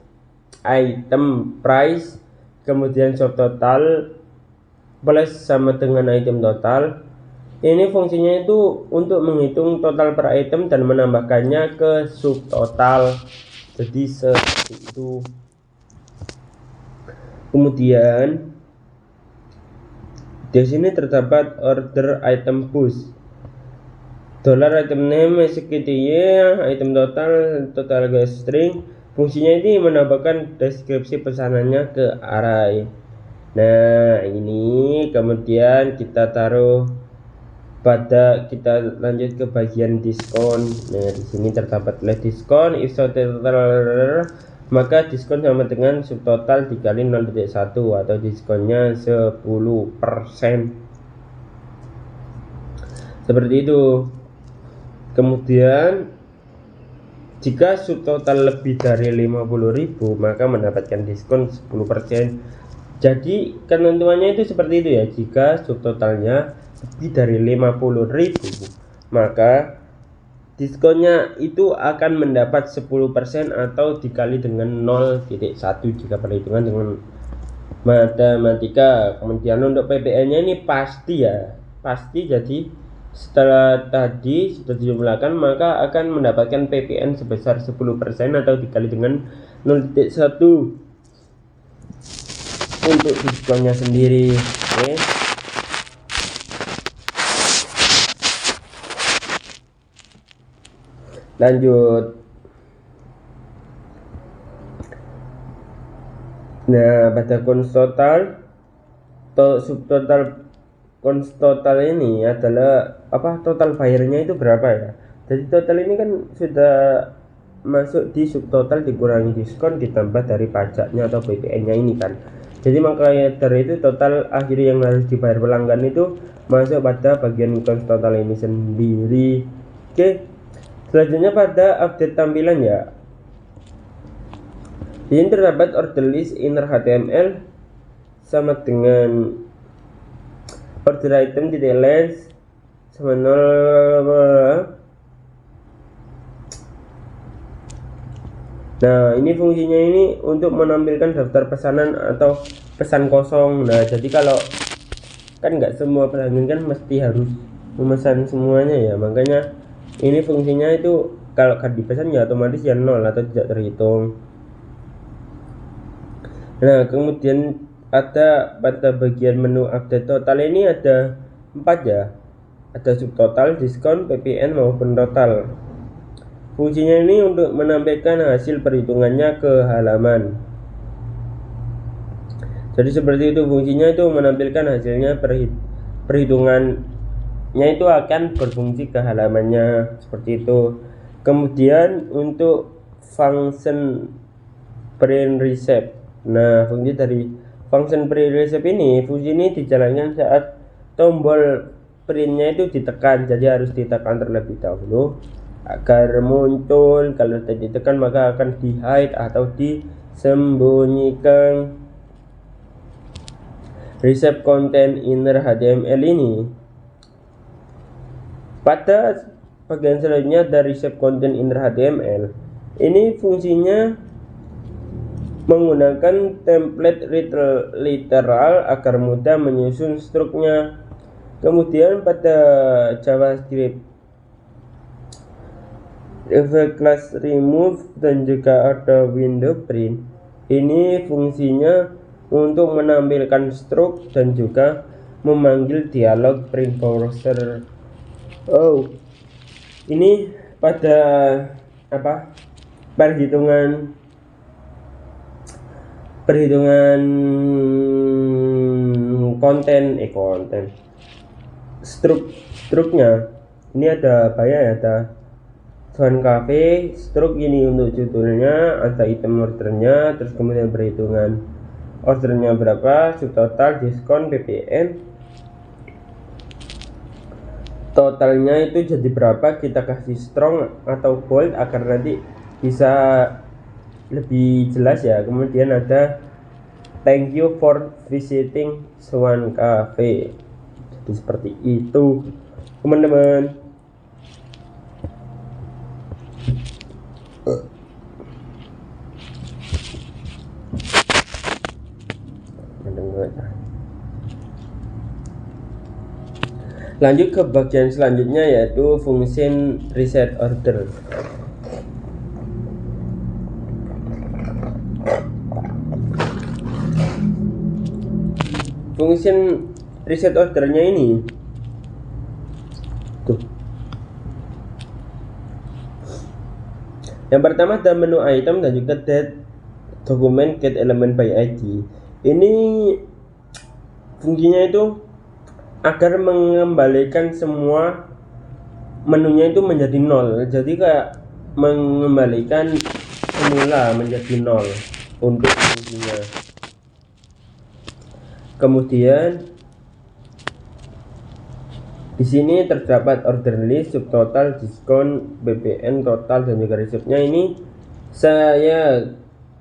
kemudian subtotal plus sama dengan item total. Ini fungsinya itu untuk menghitung total per item dan menambahkannya ke subtotal. Jadi seperti itu. Kemudian di sini terdapat order item push. Dollar item name SKTY, item total gas string. Fungsinya ini menambahkan deskripsi pesanannya ke array. Nah, ini kemudian kita taruh kita lanjut ke bagian diskon. Nah, di sini terdapat let diskon if total maka diskon sama dengan subtotal dikali 0,1 atau diskonnya 10%. Seperti itu. Kemudian jika subtotal lebih dari 50.000 maka mendapatkan diskon 10%. Jadi ketentuannya itu seperti itu ya. Jika subtotalnya lebih dari 50.000 maka diskonnya itu akan mendapat 10% atau dikali dengan 0,1 jika perhitungan dengan matematika. Kemudian untuk PPN nya ini pasti ya, pasti. Jadi setelah tadi sudah dijumlahkan maka akan mendapatkan PPN sebesar 10% atau dikali dengan 0,1 untuk diskonnya sendiri. Oke. Lanjut. Nah, pada cons total atau subtotal, cons total ini adalah total bayarnya itu berapa ya. Jadi total ini kan sudah masuk di subtotal dikurangi diskon ditambah dari pajaknya atau PPN nya ini kan. Jadi makanya dari itu total akhir yang harus dibayar pelanggan itu masuk pada bagian cons total ini sendiri. Oke. Selanjutnya pada update tampilan ya. Di sini terdapat order list inner HTML sama dengan order item di lens sama 0. Nah, ini fungsinya ini untuk menampilkan daftar pesanan atau pesan kosong. Nah, jadi kalau kan nggak semua pelanggan kan mesti harus memesan semuanya ya, makanya ini fungsinya itu kalau kan dipesan ya otomatis ya 0 atau tidak terhitung. Nah, kemudian ada pada bagian menu update total ini ada 4 ya. Ada subtotal, diskon, PPN maupun total. Fungsinya ini untuk menampilkan hasil perhitungannya ke halaman. Jadi seperti itu fungsinya, itu menampilkan hasilnya perhitungannya itu akan berfungsi ke halamannya seperti itu. Kemudian untuk function print receipt. Nah, fungsi dari function print receipt ini, fungsi ini dijalankan saat tombol printnya itu ditekan. Jadi harus ditekan terlebih dahulu agar muncul. Kalau tidak ditekan maka akan di hide atau disembunyikan. Receipt content inner HTML ini. Pada bagian selanjutnya dari receipt content inner HTML. Ini fungsinya menggunakan template literal agar mudah menyusun struknya. Kemudian pada JavaScript class remove dan juga ada window print. Ini fungsinya untuk menampilkan struk dan juga memanggil dialog print browser. Oh, ini pada perhitungan konten struknya. Ini ada banyak, ada Fun Cafe, struk ini untuk judulnya, ada item ordernya, terus kemudian perhitungan ordernya berapa, subtotal, diskon, PPN, totalnya itu jadi berapa, kita kasih strong atau bold agar nanti bisa lebih jelas ya. Kemudian ada thank you for visiting Swan Cafe. Jadi seperti itu teman-teman. Lanjut ke bagian selanjutnya yaitu fungsi reset order. Fungsi reset ordernya ini tuh. Yang pertama ada menu item dan juga date dokumen get element by ID. Ini fungsinya itu agar mengembalikan semua menunya itu menjadi 0. Jadi kayak mengembalikan semula menjadi 0 untuk fungsinya. Kemudian di sini terdapat order list, subtotal, diskon, BPN, total, dan juga resepnya. Ini saya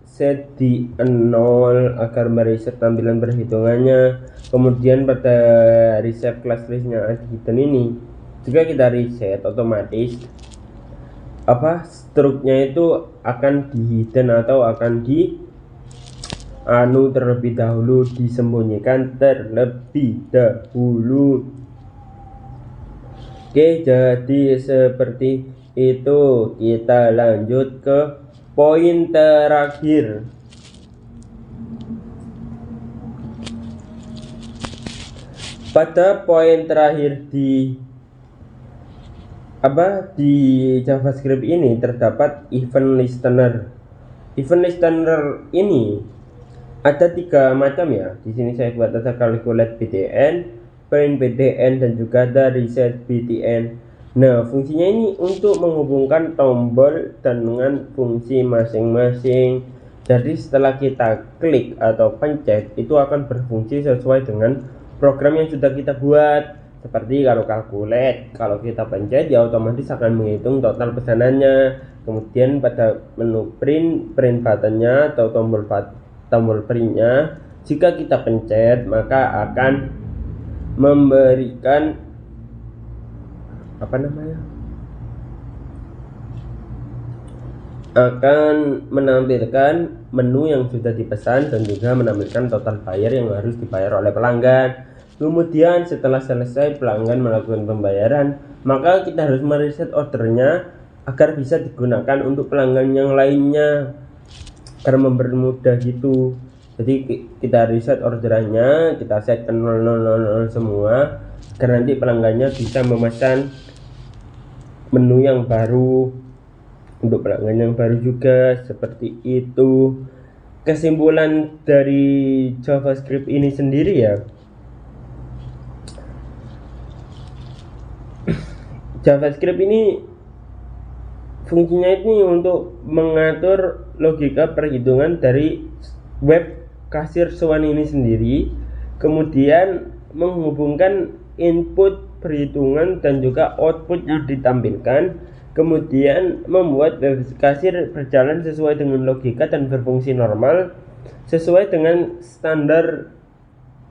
set di 0 agar mereset tampilan perhitungannya. Kemudian pada reset class listnya hidden ini juga kita reset otomatis struknya itu akan di hidden atau akan di terlebih dahulu, disembunyikan terlebih dahulu. Oke, jadi seperti itu. Kita lanjut ke poin terakhir. Pada poin terakhir di JavaScript ini terdapat event listener. Event listener ini ada 3 macam ya. Di sini saya buat ada calculate BTN, print BTN, dan juga ada reset BTN. Nah, fungsinya ini untuk menghubungkan tombol dengan fungsi masing-masing. Jadi setelah kita klik atau pencet, itu akan berfungsi sesuai dengan program yang sudah kita buat. Seperti kalau calculate, kalau kita pencet ya otomatis akan menghitung total pesanannya. Kemudian pada menu print buttonnya atau tombol printnya, jika kita pencet maka akan memberikan akan menampilkan menu yang sudah dipesan dan juga menampilkan total bayar yang harus dibayar oleh pelanggan. Kemudian setelah selesai pelanggan melakukan pembayaran, maka kita harus mereset ordernya agar bisa digunakan untuk pelanggan yang lainnya, karena mempermudah gitu. Jadi kita reset orderannya, kita set ke 0000 semua, karena nanti pelanggannya bisa memesan menu yang baru untuk pelanggan yang baru juga. Seperti itu. Kesimpulan dari JavaScript ini sendiri ya, JavaScript ini fungsinya ini untuk mengatur logika perhitungan dari web kasir Swan ini sendiri, kemudian menghubungkan input perhitungan dan juga output yang ditampilkan, kemudian membuat web kasir berjalan sesuai dengan logika dan berfungsi normal sesuai dengan standar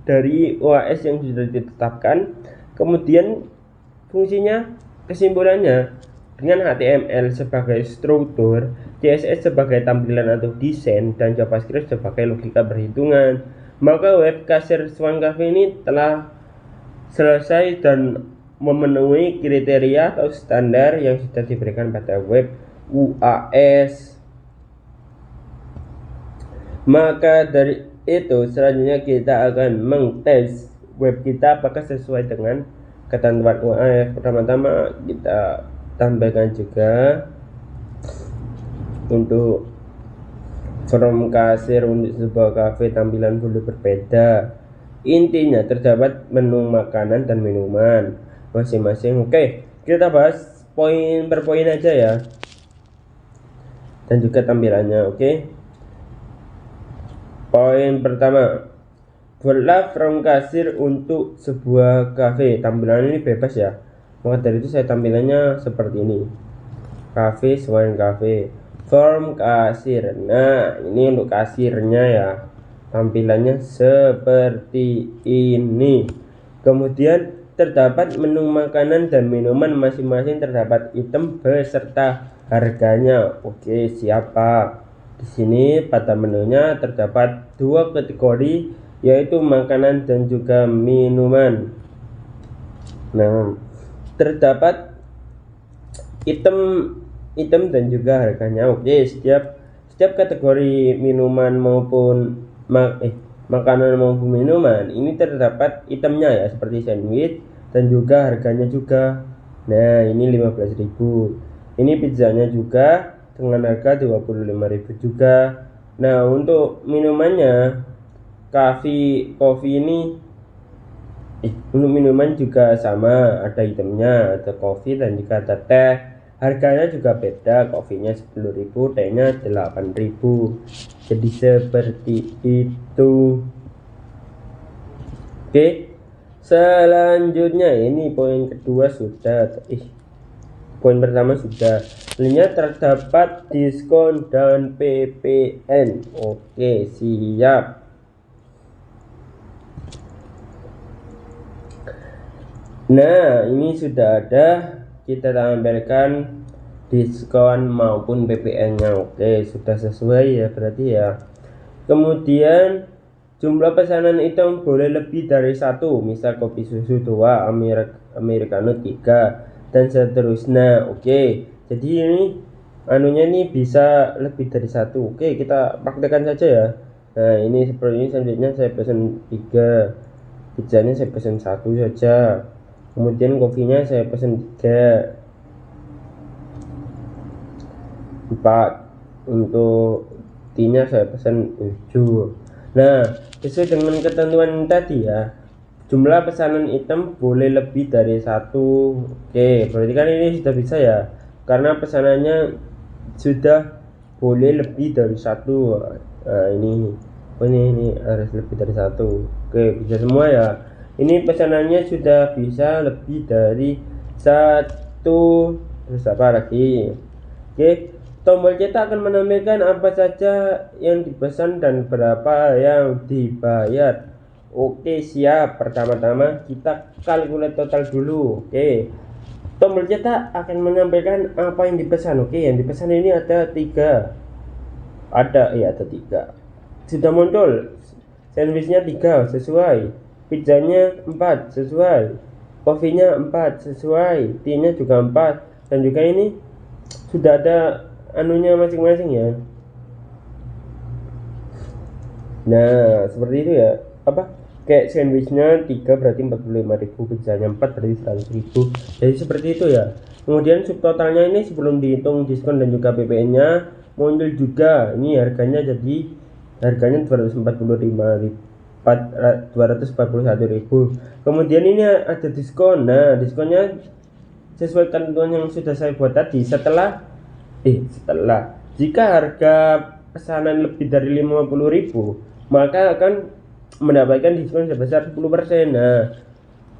dari OAS yang sudah ditetapkan. Kemudian fungsinya, kesimpulannya, dengan HTML sebagai struktur, CSS sebagai tampilan atau desain, dan JavaScript sebagai logika perhitungan, maka web kasir Swan Cafe ini telah selesai dan memenuhi kriteria atau standar yang sudah diberikan pada web UAS. Maka dari itu selanjutnya kita akan mengtes web kita apakah sesuai dengan ketentuan UAS. Pertama-tama kita tambahkan juga untuk form kasir untuk sebuah kafe tampilan boleh berbeda. Intinya terdapat menu makanan dan minuman masing-masing. Oke, kita bahas poin per poin aja ya, dan juga tampilannya. Oke, poin pertama, buatlah form kasir untuk sebuah kafe. Tampilan ini bebas ya, maka dari itu saya tampilannya seperti ini, Cafe Swan Cafe form kasir. Nah, ini untuk kasirnya ya, tampilannya seperti ini. Kemudian terdapat menu makanan dan minuman masing-masing, terdapat item beserta harganya. Oke, siapa? Di sini pada menunya terdapat 2 kategori, yaitu makanan dan juga minuman. Nah, terdapat item dan juga harganya. Oke, setiap kategori minuman maupun makanan maupun minuman ini terdapat itemnya ya, seperti sandwich dan juga harganya juga. Nah, ini 15.000. Ini pizzanya juga dengan harga 25.000 juga. Nah, untuk minumannya kopi ini untuk minuman juga sama, ada itemnya, ada kopi dan juga ada teh. Harganya juga beda, kopinya 10.000, tehnya 8.000. Jadi seperti itu. Oke, selanjutnya ini poin kedua sudah. Poin pertama sudah. Selanjutnya terdapat diskon dan PPN. Oke, siap. Nah, ini sudah ada, kita tampilkan diskon maupun PPN-nya. Oke, sudah sesuai ya berarti ya. Kemudian jumlah pesanan item boleh lebih dari satu, misal kopi susu 2, americano 3, dan seterusnya. Oke, jadi ini anunya ini bisa lebih dari satu. Oke, kita praktekkan saja ya. Nah, ini seperti ini. Selanjutnya saya pesan 3, pizzanya saya pesan 1 saja, kemudian kopinya saya pesan 3, 4, untuk tea-nya saya pesan 7. Nah, sesuai dengan ketentuan tadi ya, jumlah pesanan item boleh lebih dari satu. Oke, berarti kan ini sudah bisa ya, karena pesanannya sudah boleh lebih dari satu. Nah, ini harus lebih dari satu. Oke, bisa semua ya. Ini pesanannya sudah bisa lebih dari satu. Terus apa lagi? Oke, tombol cetak akan menampilkan apa saja yang dipesan dan berapa yang dibayar. Oke, siap. Pertama-tama kita kalkulasi total dulu. Oke, tombol cetak akan menampilkan apa yang dipesan. Oke, yang dipesan ini ada 3. Ada 3. Sudah muncul. Sandwichnya 3 sesuai. Pizzanya 4 sesuai. Kopinya 4 sesuai. Tea-nya juga 4. Dan juga ini sudah ada anunya masing-masing ya. Nah, seperti itu ya. Kayak sandwichnya 3 berarti 45.000, pizzanya 4 berarti 100.000. Jadi seperti itu ya. Kemudian subtotalnya ini sebelum dihitung diskon dan juga PPN-nya muncul juga. Ini harganya 241.000. Kemudian ini ada diskon. Nah, diskonnya sesuai ketentuan yang sudah saya buat tadi. Setelah jika harga pesanan lebih dari 50.000, maka akan mendapatkan diskon sebesar 10%. Nah,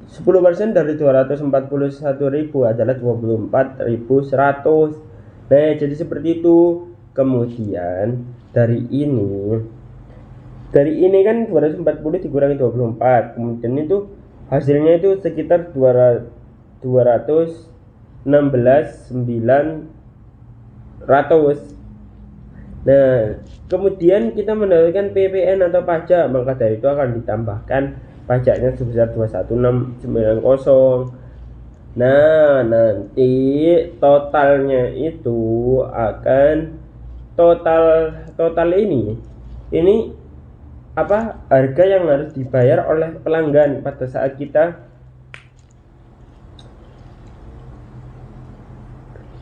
10% dari 241.000 adalah 24.100. Nah, jadi seperti itu. Kemudian dari ini kan 240 dikurangi 24, kemudian itu hasilnya itu sekitar 216.900. Nah, kemudian kita mendapatkan PPN atau pajak, maka dari itu akan ditambahkan pajaknya sebesar 216.900. Nah, nanti totalnya itu akan total ini harga yang harus dibayar oleh pelanggan pada saat kita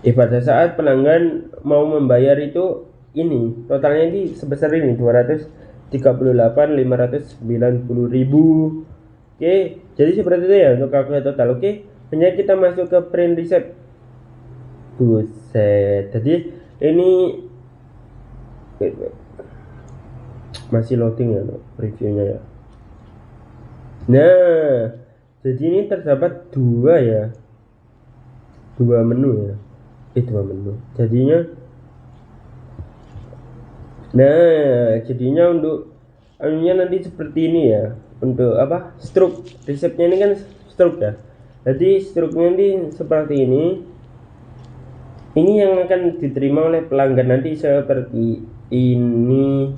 pada saat pelanggan mau membayar itu. Ini totalnya ini sebesar ini 238.590.000. Oke, jadi seperti itu ya untuk kalkulasi total. Oke, hanya kita masuk ke print receipt. Buset, jadi ini masih loading ya reviewnya ya. Nah, jadi ini terdapat dua menu ya. Dua menu. Jadinya untuk anunya nanti seperti ini ya. Untuk struk resepnya ini kan struk ya. Jadi struknya ini seperti ini. Ini yang akan diterima oleh pelanggan nanti seperti ini.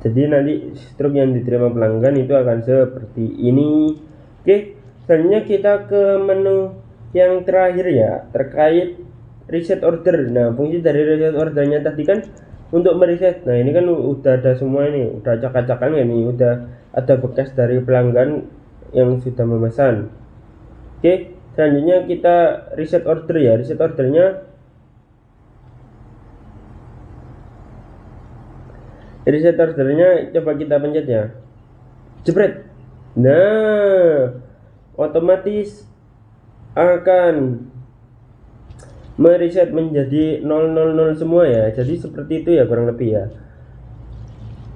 Jadi nanti struk yang diterima pelanggan itu akan seperti ini. Oke, selanjutnya kita ke menu yang terakhir ya, terkait reset order. Nah, fungsi dari reset ordernya tadi kan untuk mereset. Nah, ini kan udah ada semua, ini udah acak-acakan ya, ini udah ada bekas dari pelanggan yang sudah memesan. Oke, selanjutnya kita reset order ya. Reset ordernya coba kita pencet ya, jebret. Nah, otomatis akan mereset menjadi 000 semua ya. Jadi seperti itu ya kurang lebih ya.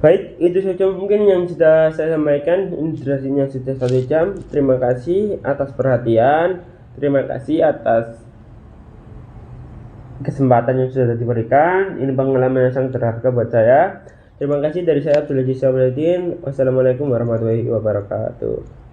Baik, itu saja mungkin yang sudah saya sampaikan. Ini durasinya sudah 1 jam. Terima kasih atas perhatian. Terima kasih atas kesempatan yang sudah diberikan. Ini pengalaman yang sangat berharga buat saya. Terima kasih dari saya Abdul Aziz Syamsuddin. Wassalamualaikum warahmatullahi wabarakatuh.